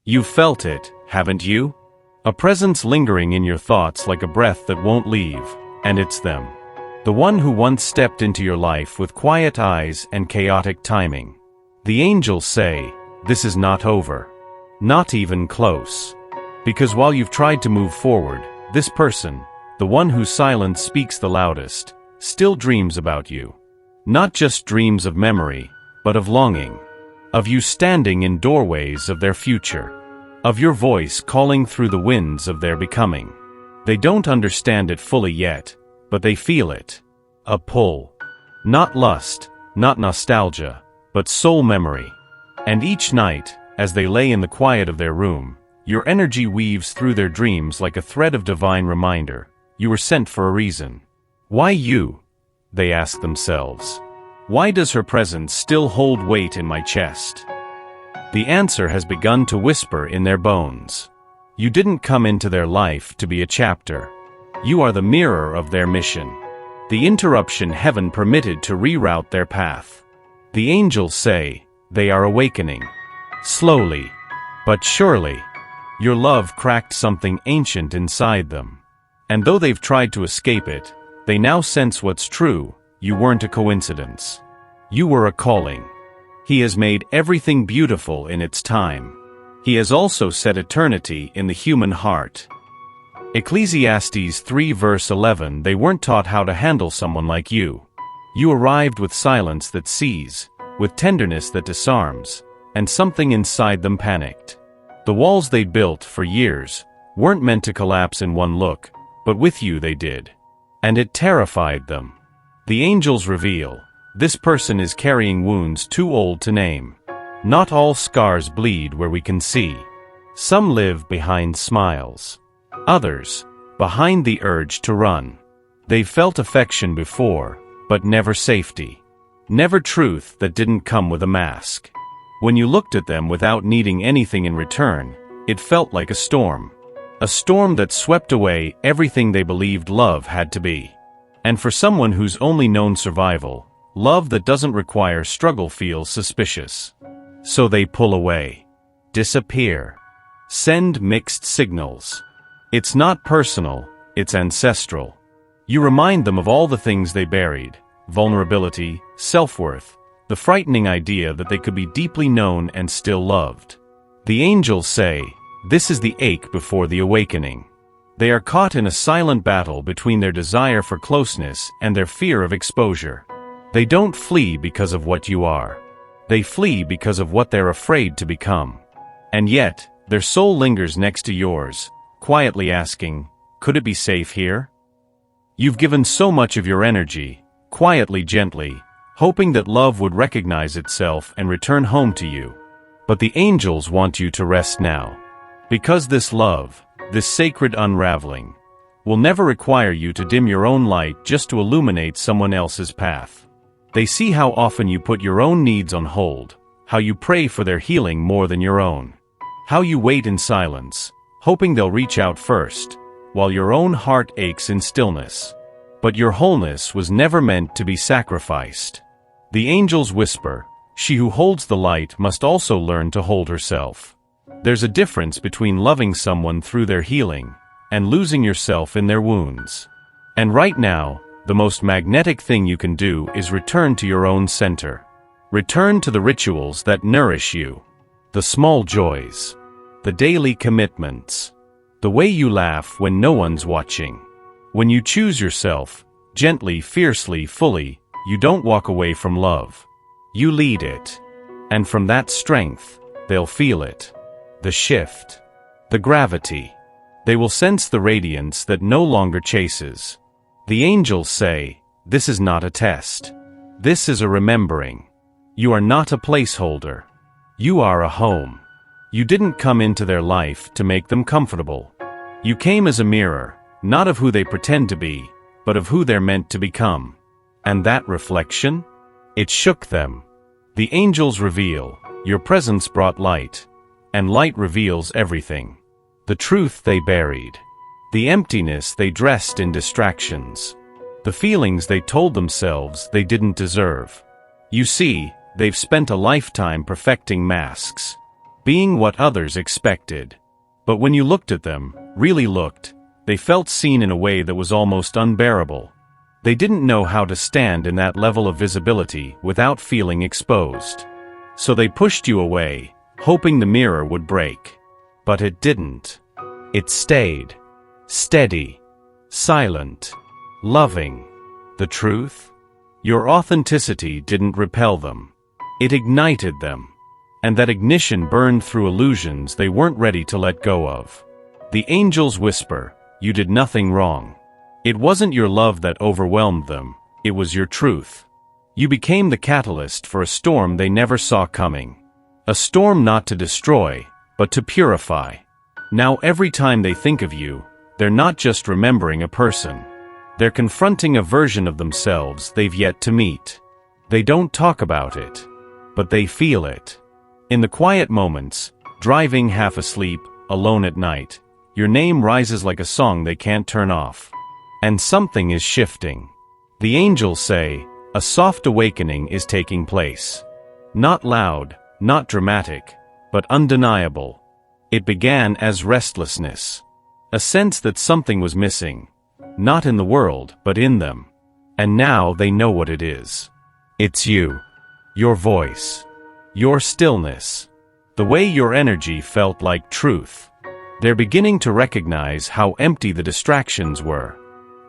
You've felt it, haven't you? A presence lingering in your thoughts like a breath that won't leave, and it's them. The one who once stepped into your life with quiet eyes and chaotic timing. The angels say, this is not over. Not even close. Because while you've tried to move forward, this person, the one whose silence speaks the loudest, still dreams about you. Not just dreams of memory, but of longing. Of you standing in doorways of their future. Of your voice calling through the winds of their becoming. They don't understand it fully yet, but they feel it. A pull. Not lust, not nostalgia, but soul memory. And each night, as they lay in the quiet of their room, your energy weaves through their dreams like a thread of divine reminder. You were sent for a reason. Why you? They ask themselves. Why does her presence still hold weight in my chest? The answer has begun to whisper in their bones. You didn't come into their life to be a chapter. You are the mirror of their mission. The interruption heaven permitted to reroute their path. The angels say, they are awakening. Slowly, but surely, your love cracked something ancient inside them. And though they've tried to escape it, they now sense what's true. You weren't a coincidence. You were a calling. He has made everything beautiful in its time. He has also set eternity in the human heart. Ecclesiastes 3 verse 11. They weren't taught how to handle someone like you. You arrived with silence that sees, with tenderness that disarms, and something inside them panicked. The walls they'd built for years weren't meant to collapse in one look, but with you they did. And it terrified them. The angels reveal, this person is carrying wounds too old to name. Not all scars bleed where we can see. Some live behind smiles. Others, behind the urge to run. They've felt affection before, but never safety. Never truth that didn't come with a mask. When you looked at them without needing anything in return, it felt like a storm. A storm that swept away everything they believed love had to be. And for someone who's only known survival, love that doesn't require struggle feels suspicious. So they pull away. Disappear. Send mixed signals. It's not personal, it's ancestral. You remind them of all the things they buried. Vulnerability, self-worth, the frightening idea that they could be deeply known and still loved. The angels say, this is the ache before the awakening. They are caught in a silent battle between their desire for closeness and their fear of exposure. They don't flee because of what you are. They flee because of what they're afraid to become. And yet, their soul lingers next to yours, quietly asking, could it be safe here? You've given so much of your energy, quietly, gently, hoping that love would recognize itself and return home to you. But the angels want you to rest now. Because this love, this sacred unraveling, will never require you to dim your own light just to illuminate someone else's path. They see how often you put your own needs on hold, how you pray for their healing more than your own, how you wait in silence, hoping they'll reach out first, while your own heart aches in stillness. But your wholeness was never meant to be sacrificed. The angels whisper, she who holds the light must also learn to hold herself. There's a difference between loving someone through their healing and losing yourself in their wounds. And right now, the most magnetic thing you can do is return to your own center. Return to the rituals that nourish you. The small joys. The daily commitments. The way you laugh when no one's watching. When you choose yourself, gently, fiercely, fully, you don't walk away from love. You lead it. And from that strength, they'll feel it. The shift. The gravity. They will sense the radiance that no longer chases. The angels say, this is not a test. This is a remembering. You are not a placeholder. You are a home. You didn't come into their life to make them comfortable. You came as a mirror, not of who they pretend to be, but of who they're meant to become. And that reflection? It shook them. The angels reveal, your presence brought light, and light reveals everything. The truth they buried. The emptiness they dressed in distractions. The feelings they told themselves they didn't deserve. You see, they've spent a lifetime perfecting masks. being what others expected. But when you looked at them, really looked, they felt seen in a way that was almost unbearable. They didn't know how to stand in that level of visibility without feeling exposed. So they pushed you away, hoping the mirror would break. But it didn't. It stayed. Steady. Silent. Loving. The truth? Your authenticity didn't repel them. It ignited them. And that ignition burned through illusions they weren't ready to let go of. The angels whisper, "You did nothing wrong." It wasn't your love that overwhelmed them, it was your truth. You became the catalyst for a storm they never saw coming. A storm not to destroy, but to purify. Now every time they think of you, they're not just remembering a person. They're confronting a version of themselves they've yet to meet. They don't talk about it, but they feel it. In the quiet moments, driving half asleep, alone at night, your name rises like a song they can't turn off. And something is shifting. The angels say, a soft awakening is taking place. Not loud, not dramatic, but undeniable. It began as restlessness. A sense that something was missing. Not in the world, but in them. And now they know what it is. It's you. Your voice. Your stillness. The way your energy felt like truth. They're beginning to recognize how empty the distractions were.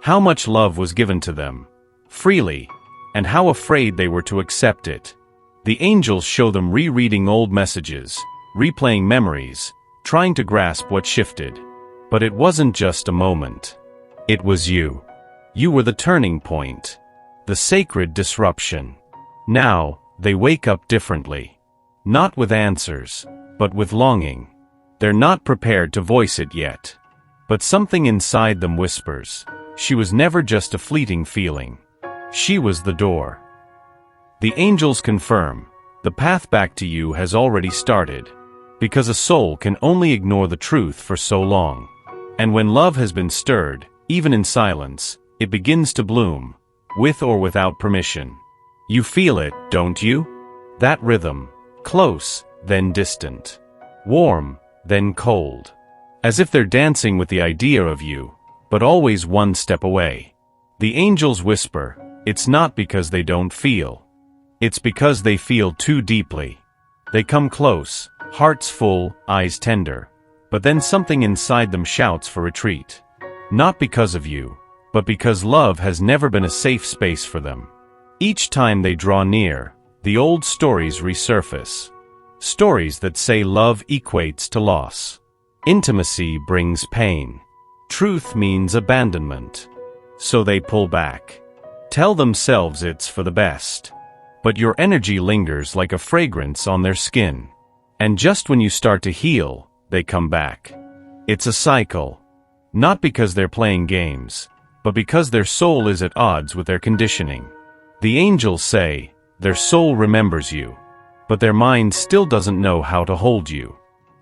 How much love was given to them, freely, and how afraid they were to accept it. The angels show them rereading old messages, replaying memories, trying to grasp what shifted. But it wasn't just a moment. It was you. You were the turning point, the sacred disruption. Now, they wake up differently. Not with answers, but with longing. They're not prepared to voice it yet. But something inside them whispers. She was never just a fleeting feeling. She was the door. The angels confirm, the path back to you has already started. Because a soul can only ignore the truth for so long. And when love has been stirred, even in silence, it begins to bloom, with or without permission. You feel it, don't you? That rhythm, close, then distant. Warm, then cold. As if they're dancing with the idea of you, but always one step away. The angels whisper, it's not because they don't feel. It's because they feel too deeply. They come close, hearts full, eyes tender. But then something inside them shouts for retreat. Not because of you, but because love has never been a safe space for them. Each time they draw near, the old stories resurface. Stories that say love equates to loss. Intimacy brings pain. Truth means abandonment. So they pull back. Tell themselves it's for the best. But your energy lingers like a fragrance on their skin. And just when you start to heal, they come back. It's a cycle. Not because they're playing games, but because their soul is at odds with their conditioning. The angels say, their soul remembers you, but their mind still doesn't know how to hold you.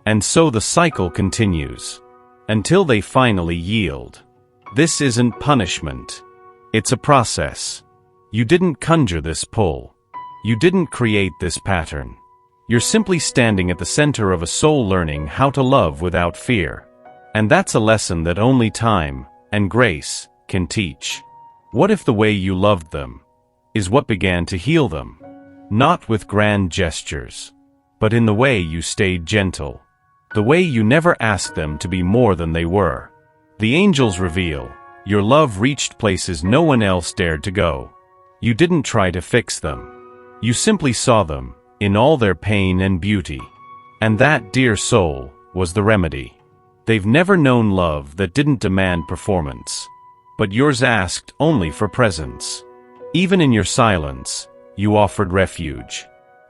And so the cycle continues. Until they finally yield. This isn't punishment. It's a process. You didn't conjure this pull. You didn't create this pattern. You're simply standing at the center of a soul learning how to love without fear. And that's a lesson that only time and grace can teach. What if the way you loved them is what began to heal them? Not with grand gestures, but in the way you stayed gentle. The way you never asked them to be more than they were. The angels reveal, your love reached places no one else dared to go. You didn't try to fix them. You simply saw them, in all their pain and beauty. And that, dear soul, was the remedy. They've never known love that didn't demand performance. But yours asked only for presence. Even in your silence, you offered refuge.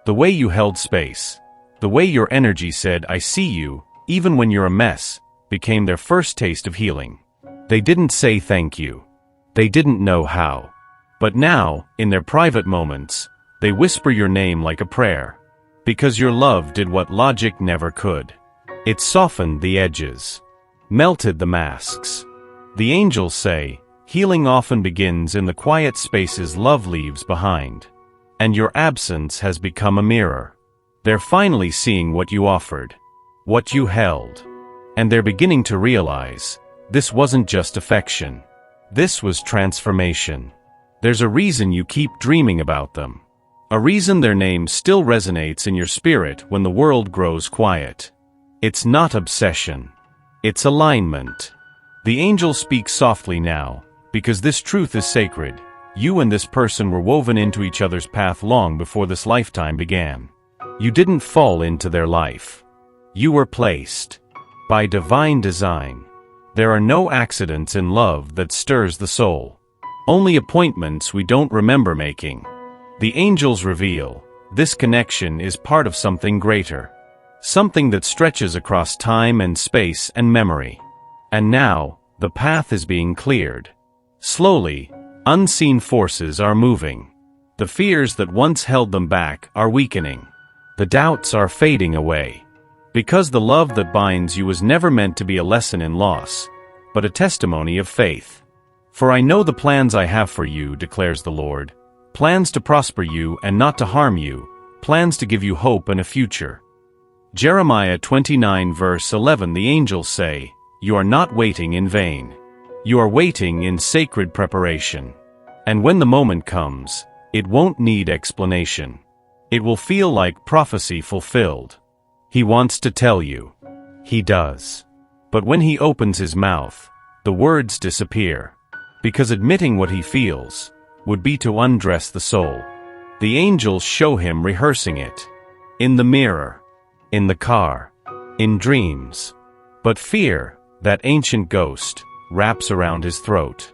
The way you held space. The way your energy said, I see you, even when you're a mess, became their first taste of healing. They didn't say thank you. They didn't know how. But now, in their private moments, they whisper your name like a prayer. Because your love did what logic never could. It softened the edges. Melted the masks. The angels say, healing often begins in the quiet spaces love leaves behind. And your absence has become a mirror. They're finally seeing what you offered. what you held. And they're beginning to realize, this wasn't just affection. This was transformation. There's a reason you keep dreaming about them. A reason their name still resonates in your spirit when the world grows quiet. It's not obsession. It's alignment. The angel speaks softly now, because this truth is sacred. You and this person were woven into each other's path long before this lifetime began. You didn't fall into their life. You were placed. By divine design. There are no accidents in love that stirs the soul. Only appointments we don't remember making. The angels reveal, this connection is part of something greater. Something that stretches across time and space and memory. And now, the path is being cleared. Slowly, unseen forces are moving. The fears that once held them back are weakening. The doubts are fading away. Because the love that binds you was never meant to be a lesson in loss, but a testimony of faith. For I know the plans I have for you, declares the Lord. Plans to prosper you and not to harm you, plans to give you hope and a future. Jeremiah 29 verse 11. The angels say, you are not waiting in vain. You are waiting in sacred preparation. And when the moment comes, it won't need explanation. It will feel like prophecy fulfilled. He wants to tell you. He does. But when he opens his mouth, the words disappear. Because admitting what he feels would be to undress the soul. The angels show him rehearsing it. In the mirror. In the car. In dreams. But fear, that ancient ghost, wraps around his throat.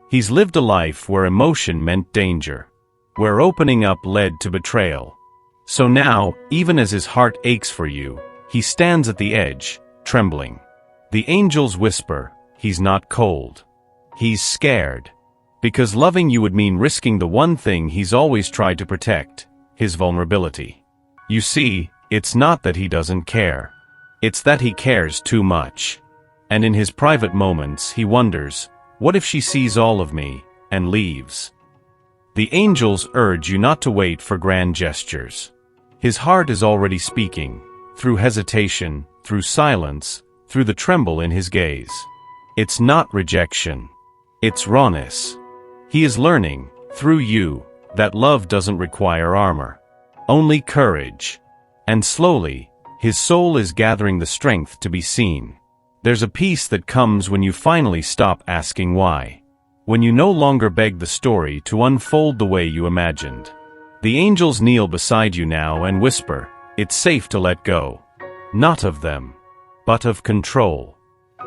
He's lived a life where emotion meant danger. Where opening up led to betrayal. So now, even as his heart aches for you, he stands at the edge, trembling. The angels whisper, he's not cold. He's scared. Because loving you would mean risking the one thing he's always tried to protect, his vulnerability. You see, it's not that he doesn't care. It's that he cares too much. And in his private moments, he wonders, what if she sees all of me, and leaves? The angels urge you not to wait for grand gestures. His heart is already speaking, through hesitation, through silence, through the tremble in his gaze. It's not rejection. It's rawness. He is learning, through you, that love doesn't require armor. Only courage. And slowly, his soul is gathering the strength to be seen. There's a peace that comes when you finally stop asking why. When you no longer beg the story to unfold the way you imagined. The angels kneel beside you now and whisper, it's safe to let go. Not of them, but of control.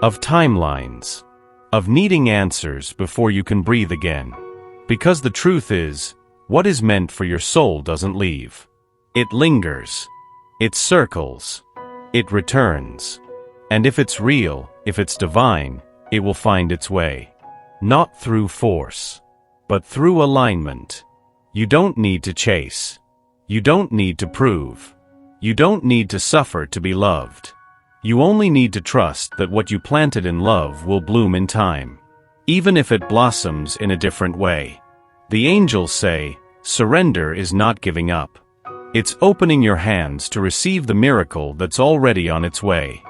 Of timelines. Of needing answers before you can breathe again. Because the truth is, what is meant for your soul doesn't leave. It lingers. It circles. It returns. And if it's real, if it's divine, it will find its way. Not through force, but through alignment. You don't need to chase. You don't need to prove. You don't need to suffer to be loved. You only need to trust that what you planted in love will bloom in time, even if it blossoms in a different way. The angels say, surrender is not giving up. It's opening your hands to receive the miracle that's already on its way.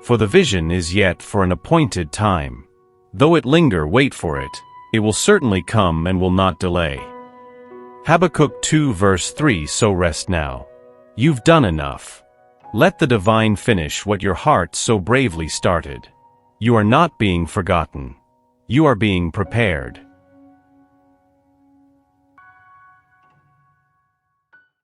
For the vision is yet for an appointed time. Though it linger, wait for it. It will certainly come and will not delay. Habakkuk 2 verse 3. So rest now. You've done enough. Let the divine finish what your heart so bravely started. You are not being forgotten. You are being prepared.